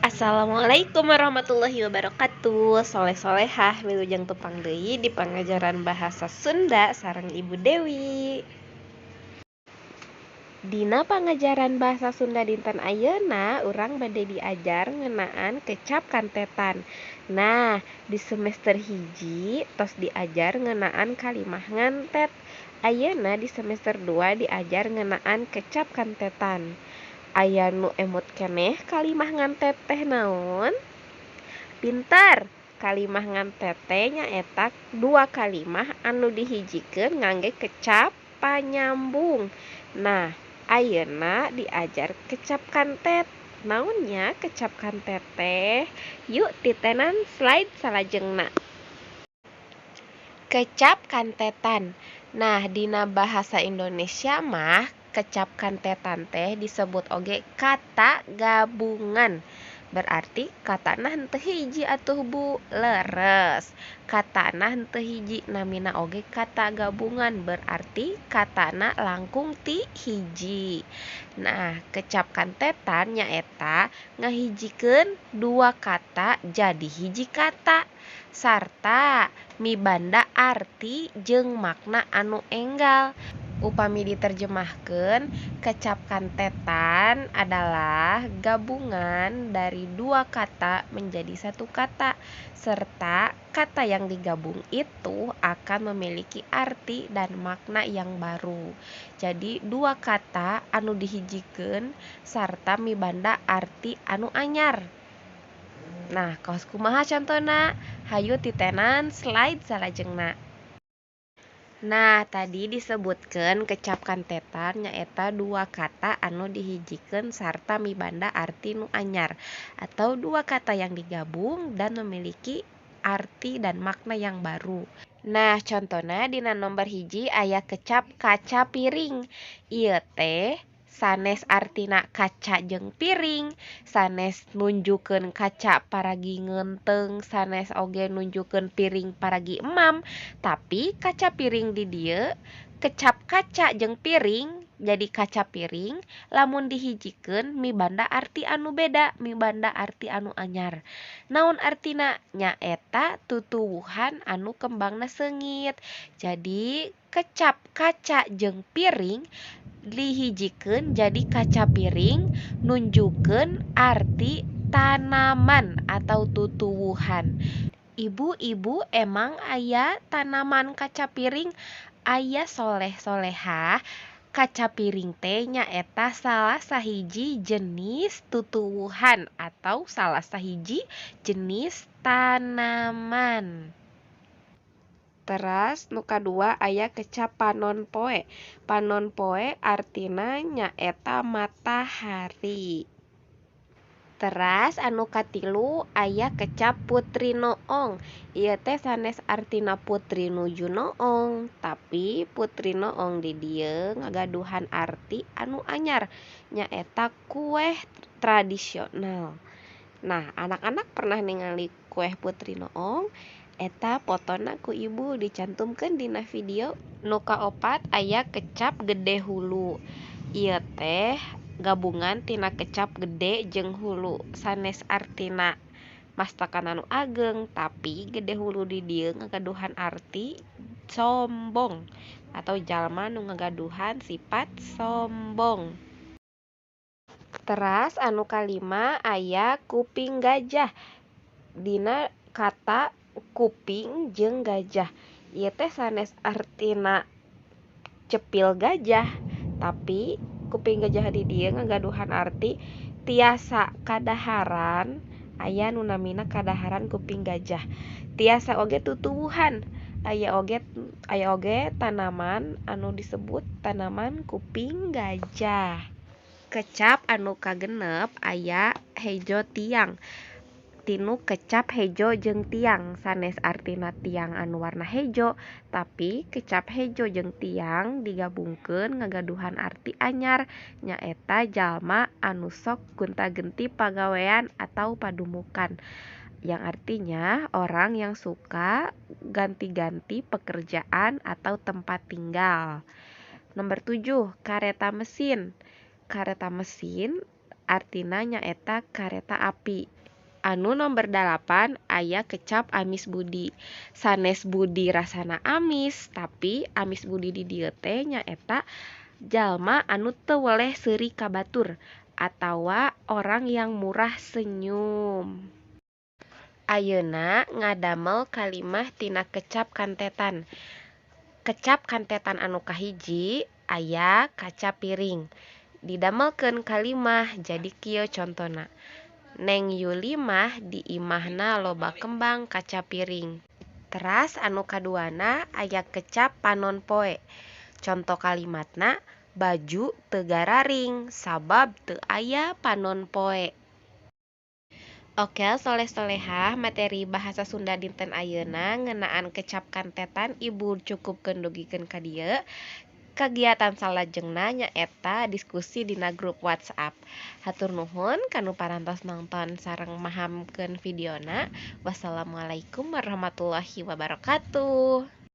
Assalamualaikum warahmatullahi wabarakatuh. Soleh-solehah wilujeng tupang deui di pangajaran bahasa Sunda sareng Ibu Dewi. Dina pangajaran bahasa Sunda dinten ayeuna urang bade diajar ngeunaan kecap kantetan. Nah, di semester hiji tos diajar ngeunaan kalimah ngantet. Ayeuna di semester 2 diajar ngeunaan kecap kantetan. Aya nu emut keneh kalimah ngantet teh naon? Pinter. Kalimah ngantet teh nyaeta dua kalimah anu dihijikeun ngangge kecap panyambung. Nah, ayeuna diajar kecap kantet. Naonnya kecap kantet teh? Yuk titenan slide salajengna. Kecap kantetan. Nah, dina bahasa Indonesia mah kecap kantetan teh disebut oge kata gabungan. Berarti katana henteu hiji atuh Bu, leres. Katana henteu hiji namina oge kata gabungan, berarti katana langkung ti hiji. Nah, kecap kantetan nyaeta ngahijikeun dua kata jadi hiji kata sarta mibanda arti jeung makna anu enggal. Upami diterjemahkeun, kecap kantetan adalah gabungan dari dua kata menjadi satu kata, serta kata yang digabung itu akan memiliki arti dan makna yang baru. Jadi dua kata anu dihijikeun sarta mibanda arti anu anyar. Nah, kaos kumaha contona? Hayu titenan slide salajengna. Nah, tadi disebutkeun kecap kantetan nyaeta dua kata anu dihijikeun sarta mibanda arti nu anyar atau dua kata yang digabung dan memiliki arti dan makna yang baru. Nah, contona dina nomor hiji aya kecap kaca piring. Ieu teh sanes artina kaca jeung piring, sanes nunjukeun kaca paragi ngeunteung, sanes oge nunjukeun piring paragi emam, tapi kaca piring di dieu kecap kaca jeung piring jadi kaca piring lamun dihijikeun mibanda arti anu beda, mibanda arti anu anyar. Naon artina? Nyaeta tutuwuhan anu kembangna seungit. Jadi kecap kaca jeung piring dihijikeun jadi kaca piring nunjukeun arti tanaman atau tutuwuhan. Ibu-ibu emang aya tanaman kaca piring? Aya soleh-solehah. Kaca piring teh nyaeta salah sahiji jenis tutuwuhan atau salah sahiji jenis tanaman. Teras nu kadua aya kecap panonpoe. Panonpoe artina nyaeta matahari. Teras anu katilu aya kecap putri noong. Ieu teh sanes artina putri nuju noong, tapi putri noong di dieu ngagaduhan arti anu anyar nyaeta kueh tradisional. Nah, anak-anak pernah ningali kueh putri noong? Eta fotona ku ibu dicantumkeun dina video. Nu kaopat aya kecap gede hulu. Ieu teh gabungan tina kecap gede jeung hulu, sanes artina mastakan anu ageng, tapi gede hulu di dieu ngagaduhan arti sombong atau jalma nu ngagaduhan sifat sombong. Teras anu kalima aya kuping gajah. Dina kata kuping jeung gajah. Ieu teh sanes artina cepil gajah, tapi kuping gajah di dieu ngagaduhan arti tiasa kadaharan. Aya nu namina kadaharan kuping gajah. Tiasa oge tutuwuhan. Aya oge tanaman anu disebut tanaman kuping gajah. Kecap anu kagenep aya hejo tiang. Tinu kecap hejo jeung tiang, sanes artina tiang anu warna hejo, tapi kecap hejo jeung tiang digabungkeun ngagaduhan arti anyar nyaeta jalma anu sok gonta-ganti pagawean atau padumukan, yang artinya orang yang suka ganti-ganti pekerjaan atau tempat tinggal. Nomor 7, kareta mesin. Kareta mesin artina nyaeta kareta api. Anu nomor 8 aya kecap amis budi. Sanes budi rasana amis, tapi amis budi di dieu teh nyaeta jalma anu teu weleh seuri ka batur atawa orang yang murah senyum. Ayeuna ngadamel kalimah tina kecap kantetan. Kecap kantetan anu kahiji aya kaca piring. Didamelkeun kalimah jadi kieu contona. Neng Yuli mah di imahna loba kembang kaca piring. Teras anu kaduana aya kecap panon poe. Conto kalimatna baju teu gararing sabab teu aya panon poe. Oke, soleh-solehah materi bahasa Sunda dinten ayeuna ngeunaan kecap kantetan ibu cukupkeun dugikeun ka dieu. Kagiatan salajengna nyaeta diskusi dina grup WhatsApp. Hatur nuhun kanu parantos nongton sareng mahamkeun videona. Wassalamualaikum warahmatullahi wabarakatuh.